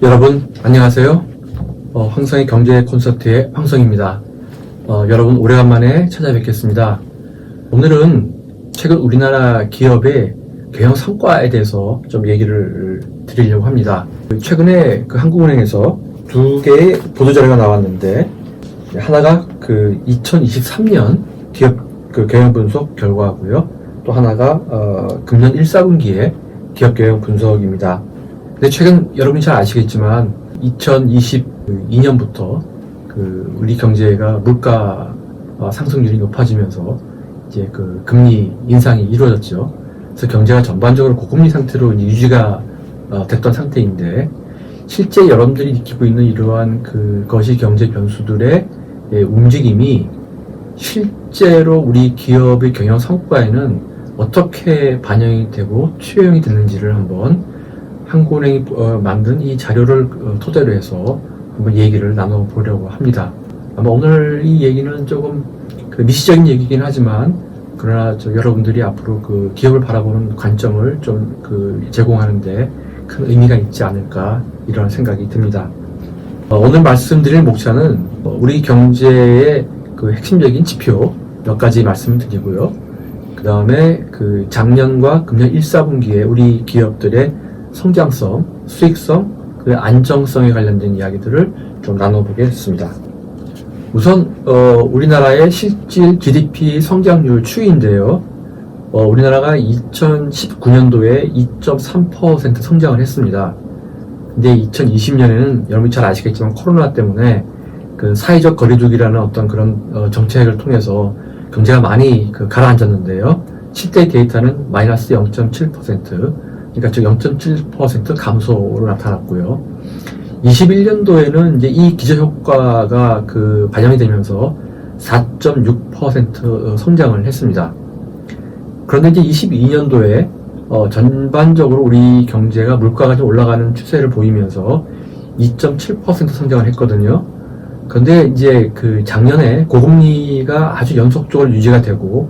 여러분 안녕하세요. 황성의 경제 콘서트의 황성입니다. 여러분 오래간만에 찾아뵙겠습니다. 오늘은 최근 우리나라 기업의 경영 성과에 대해서 좀 얘기를 드리려고 합니다. 최근에 한국은행에서 두 개의 보도자료가 나왔는데, 하나가 2023년 기업 경영 분석 결과고요. 또 하나가 금년 1, 4분기의 기업 경영 분석입니다. 근데 최근 여러분이 잘 아시겠지만 2022년부터 우리 경제가 물가 상승률이 높아지면서 이제 금리 인상이 이루어졌죠. 그래서 경제가 전반적으로 고금리 상태로 이제 유지가 됐던 상태인데, 실제 여러분들이 느끼고 있는 이러한 거시 경제 변수들의 움직임이 실제로 우리 기업의 경영 성과에는 어떻게 반영이 되고 투영이 됐는지를 한번 한국은행이 만든 이 자료를 토대로 해서 한번 얘기를 나눠보려고 합니다. 아마 오늘 이 얘기는 조금 미시적인 얘기긴 하지만, 그러나 여러분들이 앞으로 기업을 바라보는 관점을 좀 제공하는데 큰 의미가 있지 않을까, 이런 생각이 듭니다. 오늘 말씀드릴 목차는 우리 경제의 핵심적인 지표 몇 가지 말씀을 드리고요. 그 다음에 작년과 금년 1, 4분기에 우리 기업들의 성장성, 수익성, 안정성에 관련된 이야기들을 좀 나눠보겠습니다. 우선 우리나라의 실질 GDP 성장률 추이인데요. 우리나라가 2019년도에 2.3% 성장을 했습니다. 근데 2020년에는 여러분이 잘 아시겠지만 코로나 때문에 사회적 거리두기라는 어떤 그런 정책을 통해서 경제가 많이 가라앉았는데요. 실제 데이터는 마이너스 0.7%, 그러니까 0.7% 감소로 나타났고요. 21년도에는 이제 이 기저효과가 반영이 되면서 4.6% 성장을 했습니다. 그런데 이제 22년도에 전반적으로 우리 경제가 물가가 좀 올라가는 추세를 보이면서 2.7% 성장을 했거든요. 그런데 이제 작년에 고금리가 아주 연속적으로 유지가 되고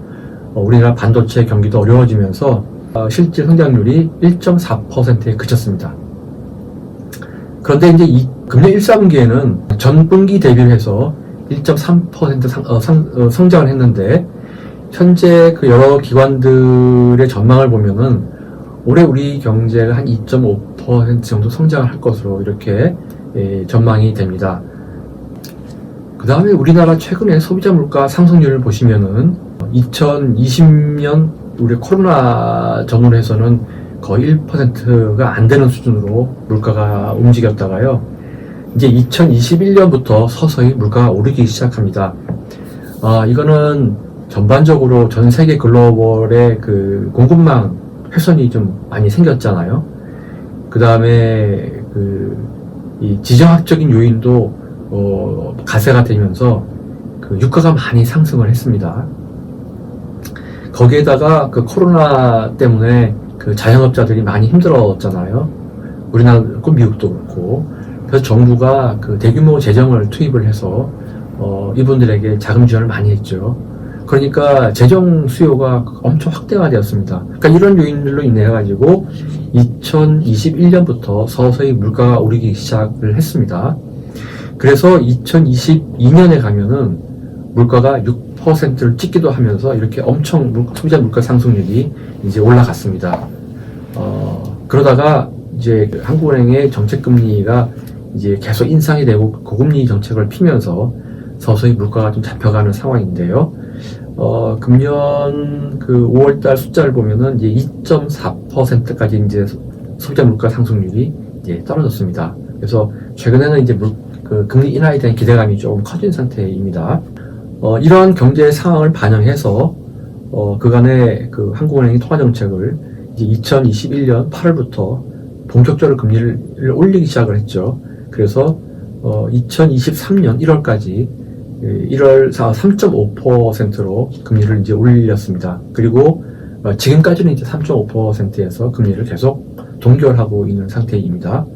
우리나라 반도체 경기도 어려워지면서 실질 성장률이 1.4%에 그쳤습니다. 그런데 이제 금년 1, 4분기에는 전분기 대비를 해서 1.3% 성장을 했는데, 현재 여러 기관들의 전망을 보면은 올해 우리 경제가 한 2.5% 정도 성장을 할 것으로 이렇게 전망이 됩니다. 그 다음에 우리나라 최근에 소비자 물가 상승률을 보시면은 2020년 우리 코로나 전후로 해서는 거의 1%가 안 되는 수준으로 물가가 움직였다가요, 이제 2021년부터 서서히 물가가 오르기 시작합니다. 이거는 전반적으로 전 세계 글로벌의 공급망 훼손이 좀 많이 생겼잖아요. 그 다음에 이 지정학적인 요인도 가세가 되면서 유가가 많이 상승을 했습니다. 거기에다가 코로나 때문에 자영업자들이 많이 힘들었잖아요. 우리나라도 미국도 그렇고. 그래서 정부가 대규모 재정을 투입을 해서 이분들에게 자금 지원을 많이 했죠. 그러니까 재정 수요가 엄청 확대가 되었습니다. 그러니까 이런 요인들로 인해 가지고 2021년부터 서서히 물가가 오르기 시작을 했습니다. 그래서 2022년에 가면은 물가가 6%를 찍기도 하면서 이렇게 엄청 소비자 물가 상승률이 이제 올라갔습니다. 그러다가 이제 한국은행의 정책금리가 이제 계속 인상이 되고 고금리 정책을 피면서 서서히 물가가 좀 잡혀가는 상황인데요. 금년 5월달 숫자를 보면은 이제 2.4%까지 이제 소비자 물가 상승률이 이제 떨어졌습니다. 그래서 최근에는 이제 금리 인하에 대한 기대감이 조금 커진 상태입니다. 이러한 경제 상황을 반영해서 그간의 한국은행이 통화정책을 이제 2021년 8월부터 본격적으로 금리를 올리기 시작을 했죠. 그래서 2023년 1월까지 1월 3.5%로 금리를 이제 올렸습니다. 그리고 지금까지는 이제 3.5%에서 금리를 계속 동결하고 있는 상태입니다.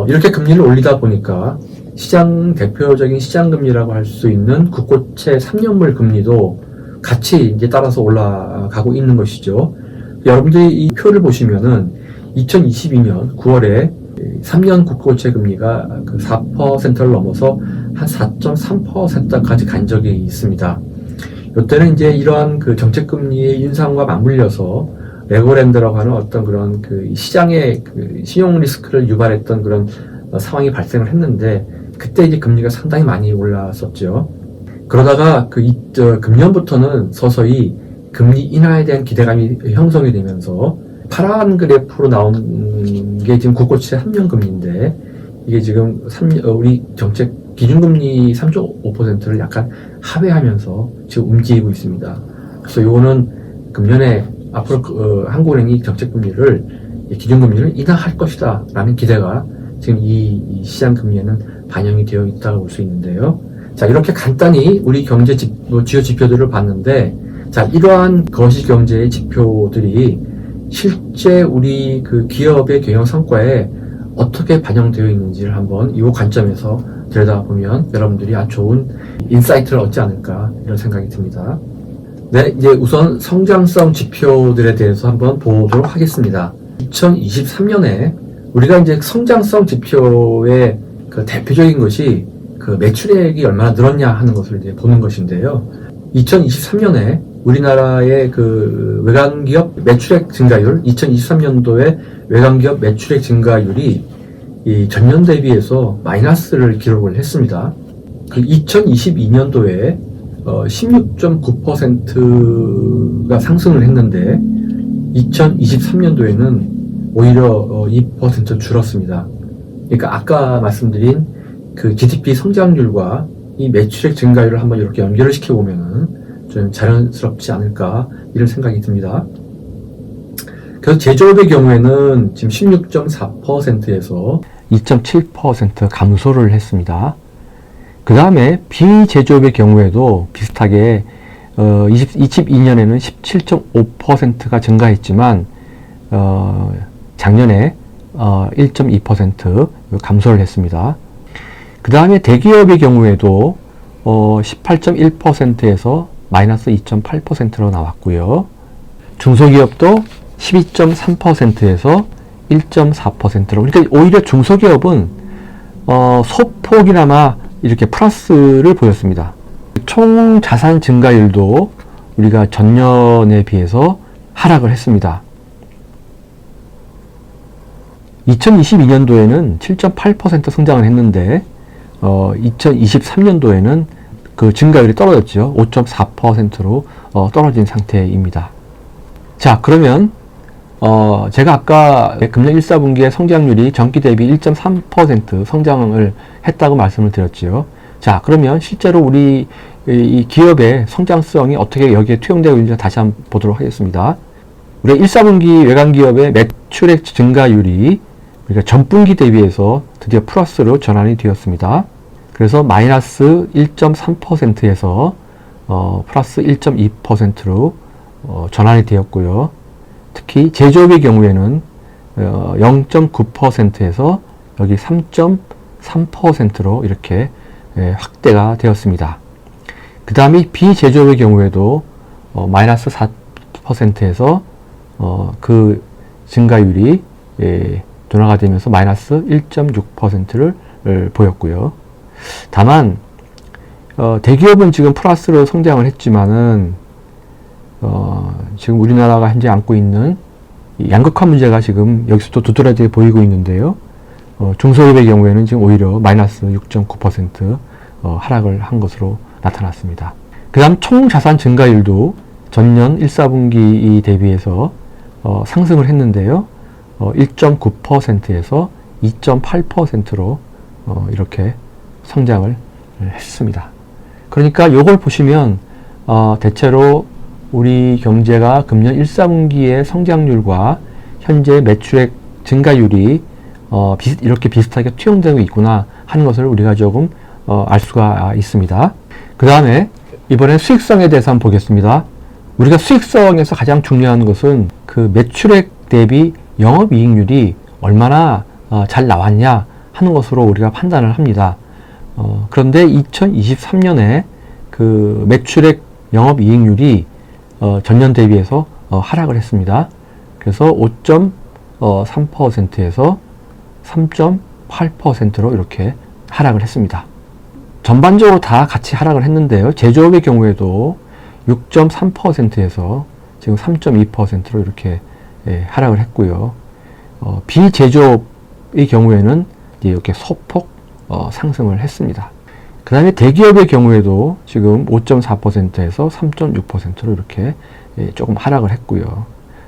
이렇게 금리를 올리다 보니까 시장 대표적인 시장금리라고 할 수 있는 국고채 3년물 금리도 같이 이제 따라서 올라가고 있는 것이죠. 여러분들이 이 표를 보시면은 2022년 9월에 3년 국고채 금리가 그 4%를 넘어서 한 4.3%까지 간 적이 있습니다. 이때는 이제 이러한 그 정책 금리의 인상과 맞물려서 레고랜드라고 하는 어떤 그런 그 시장의 그 신용 리스크를 유발했던 그런 상황이 발생을 했는데, 그때 이제 금리가 상당히 많이 올랐었죠. 그러다가 금년부터는 서서히 금리 인하에 대한 기대감이 형성이 되면서 파란 그래프로 나온 게 지금 국고채 3년 금리인데, 이게 지금 우리 정책 기준금리 3.5%를 약간 하회하면서 지금 움직이고 있습니다. 그래서 요거는 금년에 앞으로 한국은행이 정책금리를, 기준금리를 인하할 것이다 라는 기대가 지금 이 시장 금리에는 반영이 되어 있다고 볼 수 있는데요. 자, 이렇게 간단히 우리 경제 주요 지표들을 봤는데, 자, 이러한 거시경제의 지표들이 실제 우리 그 기업의 경영 성과에 어떻게 반영되어 있는지를 한번 이 관점에서 들여다보면 여러분들이 아주 좋은 인사이트를 얻지 않을까, 이런 생각이 듭니다. 네, 이제 우선 성장성 지표들에 대해서 한번 보도록 하겠습니다. 2023년에 우리가 이제 성장성 지표의 그 대표적인 것이 그 매출액이 얼마나 늘었냐 하는 것을 이제 보는 것인데요. 2023년에 우리나라의 그 외관기업 매출액 증가율, 2023년도에 외관기업 매출액 증가율이 이 전년 대비해서 마이너스를 기록을 했습니다. 그 2022년도에 16.9%가 상승을 했는데 2023년도에는 오히려 2% 줄었습니다. 그러니까 아까 말씀드린 그 GDP 성장률과 이 매출액 증가율을 한번 이렇게 연결을 시켜보면은 좀 자연스럽지 않을까, 이런 생각이 듭니다. 그래서 제조업의 경우에는 지금 16.4%에서 2.7% 감소를 했습니다. 그 다음에 비제조업의 경우에도 비슷하게 2022년에는 17.5%가 증가했지만 작년에 1.2% 감소를 했습니다. 그 다음에 대기업의 경우에도 18.1%에서 마이너스 2.8%로 나왔고요. 중소기업도 12.3%에서 1.4%로, 그러니까 오히려 중소기업은 소폭이나마 이렇게 플러스를 보였습니다. 총 자산 증가율도 우리가 전년에 비해서 하락을 했습니다. 2022년도에는 7.8% 성장을 했는데 2023년도에는 그 증가율이 떨어졌죠. 5.4%로 떨어진 상태입니다. 자, 그러면 제가 아까 금년 1사분기의 성장률이 전기 대비 1.3% 성장을 했다고 말씀을 드렸죠. 자, 그러면 실제로 우리 이 기업의 성장성이 어떻게 여기에 투영되고 있는지 다시 한번 보도록 하겠습니다. 우리 1사분기 외관기업의 매출액 증가율이 우리가 전분기 대비해서 드디어 플러스로 전환이 되었습니다. 그래서 마이너스 1.3%에서 플러스 1.2%로 전환이 되었고요. 특히 제조업의 경우에는 0.9%에서 여기 3.3%로 이렇게 확대가 되었습니다. 그 다음에 비제조업의 경우에도 마이너스 4%에서 그 증가율이 둔화가 되면서 마이너스 1.6%를 보였고요. 다만 대기업은 지금 플러스로 성장을 했지만은 지금 우리나라가 현재 안고 있는 양극화 문제가 지금 여기서도 두드러지게 보이고 있는데요. 중소기업의 경우에는 지금 오히려 마이너스 6.9% 하락을 한 것으로 나타났습니다. 그 다음 총자산 증가율도 전년 1사분기 대비해서 상승을 했는데요. 1.9%에서 2.8%로 이렇게 성장을 했습니다. 그러니까 이걸 보시면 대체로 우리 경제가 금년 1사분기의 성장률과 현재 매출액 증가율이 이렇게 비슷하게 투영되고 있구나 하는 것을 우리가 조금 알 수가 있습니다. 그 다음에 이번에 수익성에 대해서 한번 보겠습니다. 우리가 수익성에서 가장 중요한 것은 그 매출액 대비 영업이익률이 얼마나 잘 나왔냐 하는 것으로 우리가 판단을 합니다. 그런데 2023년에 그 매출액 영업이익률이 전년 대비해서 하락을 했습니다. 그래서 5.3%에서 3.8%로 이렇게 하락을 했습니다. 전반적으로 다 같이 하락을 했는데요. 제조업의 경우에도 6.3%에서 지금 3.2%로 이렇게 하락을 했고요. 비제조업의 경우에는 이렇게 소폭 상승을 했습니다. 그 다음에 대기업의 경우에도 지금 5.4%에서 3.6%로 이렇게 조금 하락을 했고요.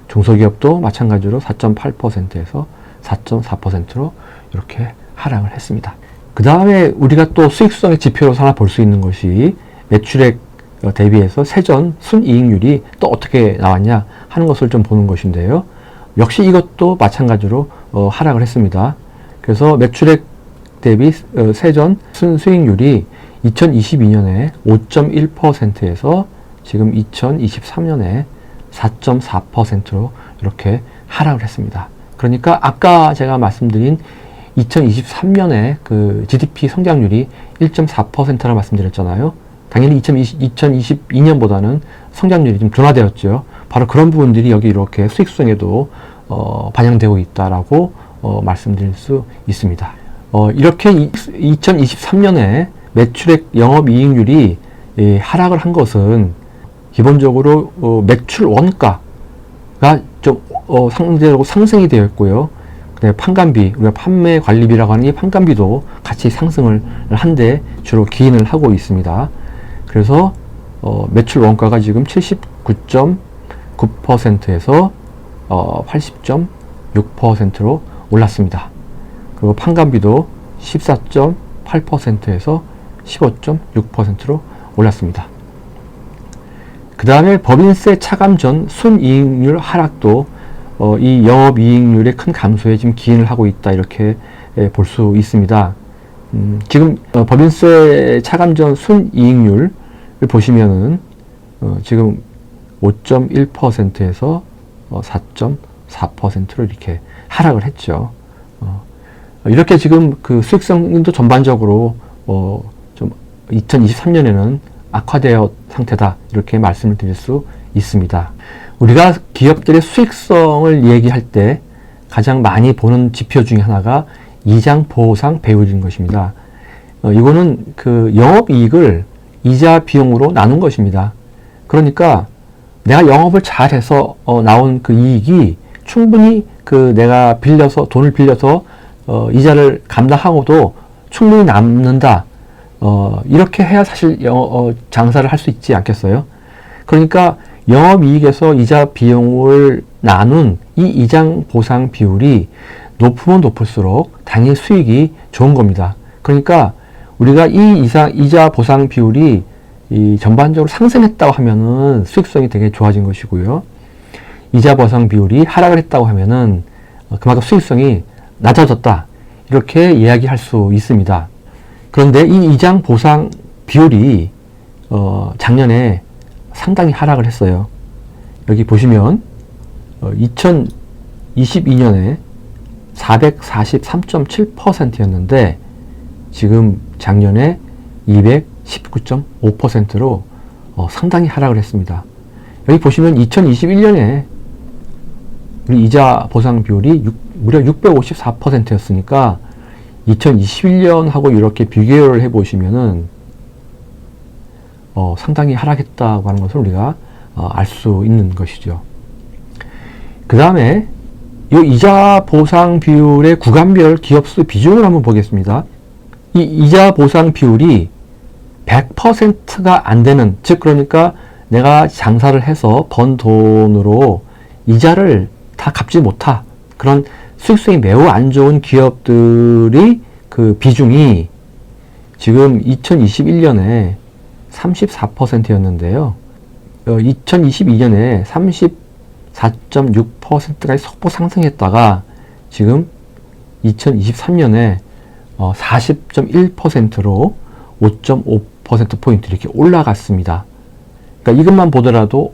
중소기업도 마찬가지로 4.8%에서 4.4%로 이렇게 하락을 했습니다. 그 다음에 우리가 또 수익성의 지표로 하나 볼 수 있는 것이 매출액 대비해서 세전 순이익률이 또 어떻게 나왔냐 하는 것을 좀 보는 것인데요. 역시 이것도 마찬가지로 하락을 했습니다. 그래서 매출액 대비 세전 순수익률이 2022년에 5.1%에서 지금 2023년에 4.4%로 이렇게 하락을 했습니다. 그러니까 아까 제가 말씀드린 2023년에 그 GDP 성장률이 1.4%라 말씀드렸잖아요. 당연히 2022년보다는 성장률이 좀 둔화되었죠. 바로 그런 부분들이 여기 이렇게 수익성에도 반영되고 있다라고 말씀드릴 수 있습니다. 이렇게 2023년에 매출액 영업이익률이 하락을 한 것은 기본적으로 매출 원가가 좀 상대적으로 상승이 되어 있고요. 그다음에 판관비, 우리가 판매 관리비라고 하는 이 판관비도 같이 상승을 한데 주로 기인을 하고 있습니다. 그래서 매출 원가가 지금 79.9%에서 80.6%로 올랐습니다. 그리고 판관비도 14.8%에서 15.6%로 올랐습니다. 그 다음에 법인세 차감 전 순이익률 하락도 이 영업이익률의 큰 감소에 지금 기인을 하고 있다 이렇게 볼 수 있습니다. 지금 법인세 차감 전 순이익률을 보시면은 지금 5.1%에서 4.4%로 이렇게 하락을 했죠. 이렇게 지금 그 수익성도 전반적으로 좀 2023년에는 악화되어 상태다 이렇게 말씀을 드릴 수 있습니다. 우리가 기업들의 수익성을 얘기할 때 가장 많이 보는 지표 중에 하나가 이장 보상 배율인 것입니다. 이거는 그 영업이익을 이자 비용으로 나눈 것입니다. 그러니까 내가 영업을 잘해서 나온 그 이익이 충분히 그 내가 돈을 빌려서 이자를 감당하고도 충분히 남는다. 이렇게 해야 사실 장사를 할 수 있지 않겠어요? 그러니까 영업이익에서 이자 비용을 나눈 이 이장 보상 비율이 높으면 높을수록 당연히 수익이 좋은 겁니다. 그러니까 우리가 이 이자 보상 비율이 전반적으로 상승했다고 하면은 수익성이 되게 좋아진 것이고요. 이자 보상 비율이 하락을 했다고 하면은 그만큼 수익성이 낮아졌다. 이렇게 이야기할 수 있습니다. 그런데 이 이장 보상 비율이 작년에 상당히 하락을 했어요. 여기 보시면 2022년에 443.7%였는데 지금 작년에 219.5%로 상당히 하락을 했습니다. 여기 보시면 2021년에 우리 이자 보상 비율이 무려 654%였으니까 2021년하고 이렇게 비교를 해보시면은 상당히 하락했다고 하는 것을 우리가 알 수 있는 것이죠. 그 다음에 이 이자 보상 비율의 구간별 기업수 비중을 한번 보겠습니다. 이 이자 보상 비율이 100%가 안 되는, 즉 그러니까 내가 장사를 해서 번 돈으로 이자를 다 갚지 못한 그런 수익성이 매우 안 좋은 기업들이 그 비중이 지금 2021년에 34%였는데요. 2022년에 34.6%까지 소폭 상승했다가 지금 2023년에 40.1%로 5.5%포인트 이렇게 올라갔습니다. 그러니까 이것만 보더라도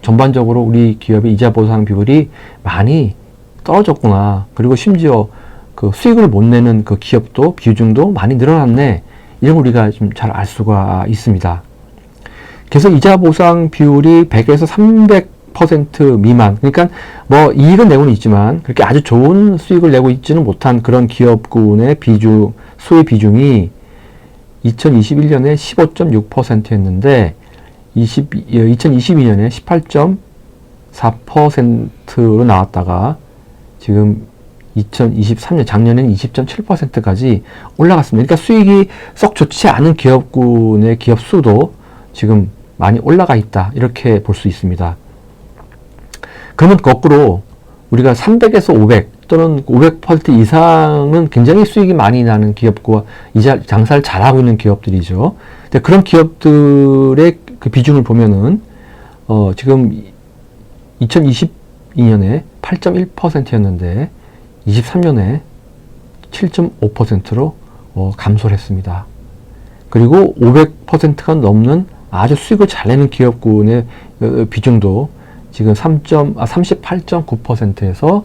전반적으로 우리 기업의 이자 보상 비율이 많이 떨어졌구나. 그리고 심지어 그 수익을 못 내는 그 기업도 비중도 많이 늘어났네. 이런 걸 우리가 좀 잘 알 수가 있습니다. 그래서 이자 보상 비율이 100에서 20% 미만, 그러니까 뭐 이익은 내고는 있지만 그렇게 아주 좋은 수익을 내고 있지는 못한 그런 기업군의 수의 비중이 2021년에 15.6%였는데 2022년에 18.4%로 나왔다가 지금 2023년 작년에는 20.7%까지 올라갔습니다. 그러니까 수익이 썩 좋지 않은 기업군의 기업 수도 지금 많이 올라가 있다, 이렇게 볼 수 있습니다. 그러면 거꾸로 우리가 300에서 500 또는 500% 이상은 굉장히 수익이 많이 나는 기업과 이자 장사를 잘하고 있는 기업들이죠. 근데 그런 기업들의 그 비중을 보면은 지금 2022년에 8.1%였는데 23년에 7.5%로 감소를 했습니다. 그리고 500%가 넘는 아주 수익을 잘 내는 기업군의 비중도 지금 38.9%에서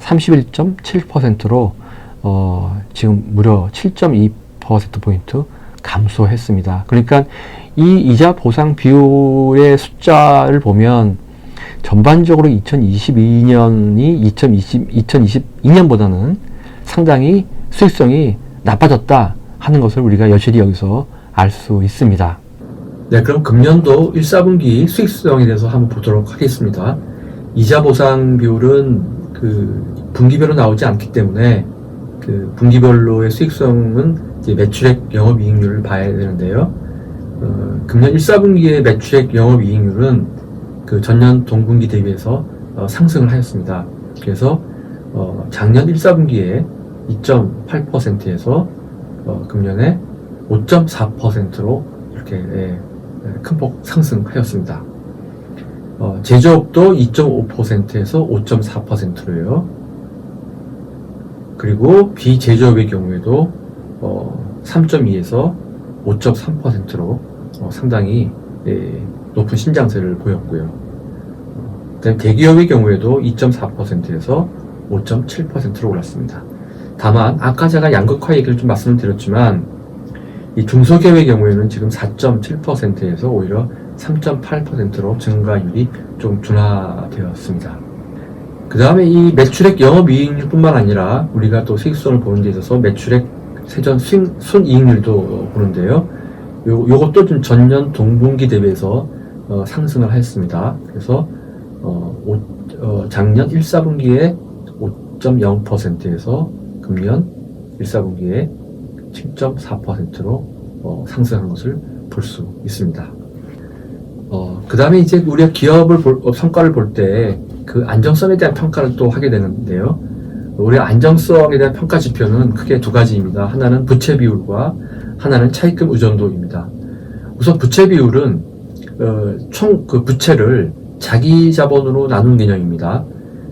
31.7%로 지금 무려 7.2%포인트 감소했습니다. 그러니까 이 이자 보상 비율의 숫자를 보면 전반적으로 2022년이 2022년보다는 상당히 수익성이 나빠졌다 하는 것을 우리가 여실히 여기서 알 수 있습니다. 네, 그럼 금년도 1, 4분기 수익성에 대해서 한번 보도록 하겠습니다. 이자 보상 비율은 그 분기별로 나오지 않기 때문에 그 분기별로의 수익성은 이제 매출액 영업이익률을 봐야 되는데요. 금년 1, 4분기의 매출액 영업이익률은 그 전년 동분기 대비해서 상승을 하였습니다. 그래서 작년 1, 4분기에 2.8%에서 금년에 5.4%로 이렇게 큰 폭 상승하였습니다. 제조업도 2.5%에서 5.4%로요. 그리고 비제조업의 경우에도 3.2에서 5.3%로 상당히 높은 신장세를 보였고요. 그다음에 대기업의 경우에도 2.4%에서 5.7%로 올랐습니다. 다만 아까 제가 양극화 얘기를 좀 말씀드렸지만 이 중소기업의 경우에는 지금 4.7%에서 오히려 3.8%로 증가율이 좀 둔화되었습니다. 그 다음에 이 매출액 영업이익률뿐만 아니라 우리가 또 수익성을 보는 데 있어서 매출액 세전 순이익률도 보는데요. 요것도 좀 전년 동분기 대비해서 상승을 했습니다. 그래서 작년 1, 4분기에 5.0%에서 금년 1, 4분기에 7.4%로 상승한 것을 볼 수 있습니다. 그 다음에 이제 우리가 기업을 성과를 볼 때 그 안정성에 대한 평가를 또 하게 되는데요. 우리가 안정성에 대한 평가 지표는 크게 두 가지입니다. 하나는 부채 비율과 하나는 차입금 의존도입니다. 우선 부채 비율은 총 그 부채를 자기 자본으로 나눈 개념입니다.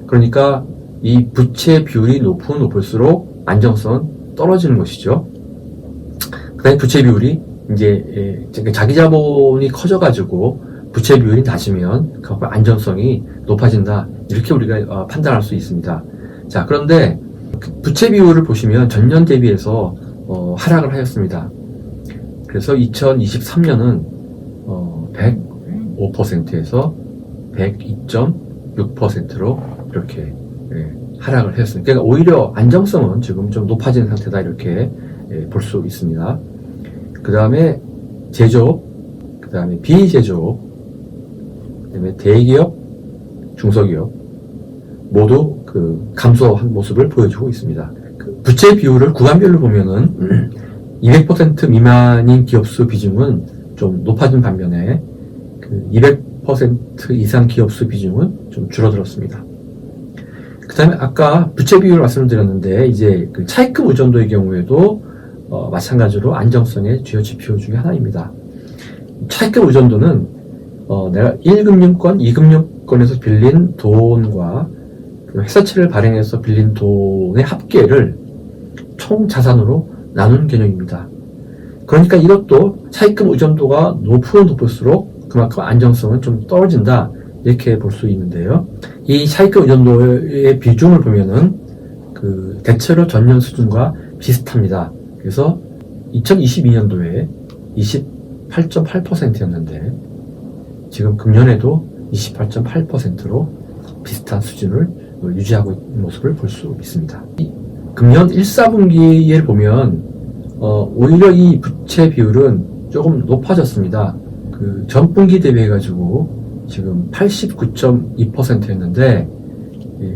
그러니까 이 부채 비율이 높을수록 안정성은 떨어지는 것이죠. 그 다음에 부채 비율이 이제 자기 자본이 커져가지고 부채 비율이 낮으면 그 안정성이 높아진다, 이렇게 우리가 판단할 수 있습니다. 자, 그런데 부채 비율을 보시면 전년 대비해서 하락을 하였습니다. 그래서 2023년은 105%에서 102.6%로 이렇게 하락을 했습니다. 그러니까 오히려 안정성은 지금 좀 높아진 상태다, 이렇게 볼 수 있습니다. 그 다음에 제조업, 그 다음에 비제조업, 그 다음에 대기업, 중소기업 모두 그 감소한 모습을 보여주고 있습니다. 그 부채 비율을 구간별로 보면은 200% 미만인 기업수 비중은 좀 높아진 반면에 그 200% 이상 기업수 비중은 좀 줄어들었습니다. 그 다음에 아까 부채 비율 말씀드렸는데 이제 그 차입금 의존도의 경우에도 마찬가지로 안정성의 주요 지표 중에 하나입니다. 차입금 의존도는 내가 1금융권, 2금융권에서 빌린 돈과 회사채를 발행해서 빌린 돈의 합계를 총 자산으로 나눈 개념입니다. 그러니까 이것도 차입금 의존도가 높을수록 그만큼 안정성은 좀 떨어진다, 이렇게 볼 수 있는데요. 이 차입금 의존도의 비중을 보면은 그 대체로 전년 수준과 비슷합니다. 그래서 2022년도에 28.8%였는데 지금 금년에도 28.8%로 비슷한 수준을 유지하고 있는 모습을 볼 수 있습니다. 금년 1, 4분기에 보면 오히려 이 부채 비율은 조금 높아졌습니다. 그 전분기 대비해 가지고 지금 89.2%였는데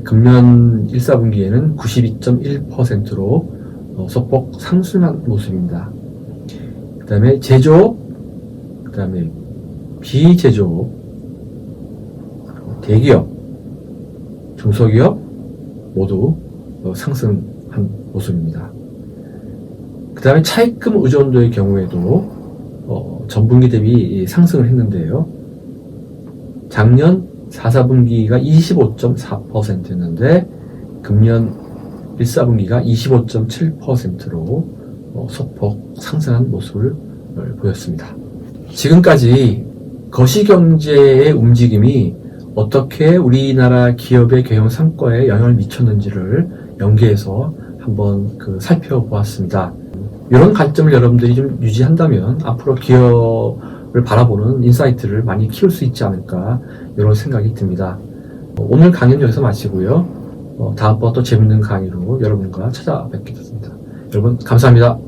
금년 1, 4분기에는 92.1%로 소폭 상승한 모습입니다. 그 다음에 제조업, 그 다음에 비제조업, 대기업, 중소기업 모두 상승한 모습입니다. 그 다음에 차입금 의존도의 경우에도 전분기 대비 상승을 했는데요. 작년 4, 4분기가 25.4%였는데 금년 1, 4분기가 25.7%로 소폭 상승한 모습을 보였습니다. 지금까지 거시경제의 움직임이 어떻게 우리나라 기업의 경영 성과에 영향을 미쳤는지를 연계해서 한번 살펴보았습니다. 이런 관점을 여러분들이 좀 유지한다면 앞으로 기업을 바라보는 인사이트를 많이 키울 수 있지 않을까 이런 생각이 듭니다. 오늘 강의는 여기서 마치고요. 다음번 또 재밌는 강의로 여러분과 찾아뵙겠습니다. 여러분 감사합니다.